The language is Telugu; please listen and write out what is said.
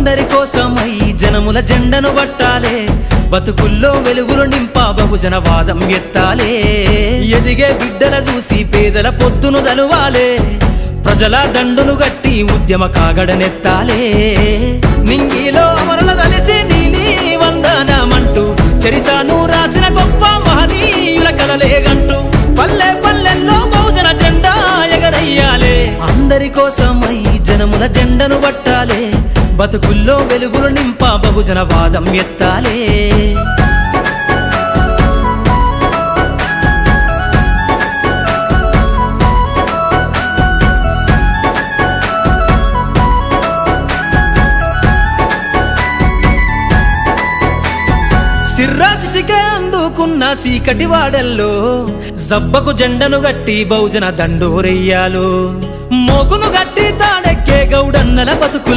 అందరి కోసమై జనముల జెండను పట్టాలే, బతుకుల్లో వెలుగులు నింపా బహుజన వాదం ఎత్తాలే. ఎదిగే బిడ్డల చూసి పేదల పొద్దును దలువాలే, ప్రజల దండును గట్టి ఉద్యమ కాగడనెత్తాలే. నింగిలో అమరుల దలిసి నీలి వందనమంటూ చరితను రాసిన గొప్ప మహనీయుల కలలేగంటూ పల్లె పల్లెల్లో బహుజన జెండా ఎగరయ్యాలే. అందరి కోసమై జనముల జెండను పట్టాలే, బతుకుల్లో వెలుగులు నింపా బహుజన వాదం ఎత్తాలే. సిర్రాసిటికే అందుకున్న సీకటి వాడల్లో జబ్బకు జెండను గట్టి బహుజన దండోరెయ్యాలు. మోగును గట్టి తాడెక్కే గౌడన్నల బతుకుల్లో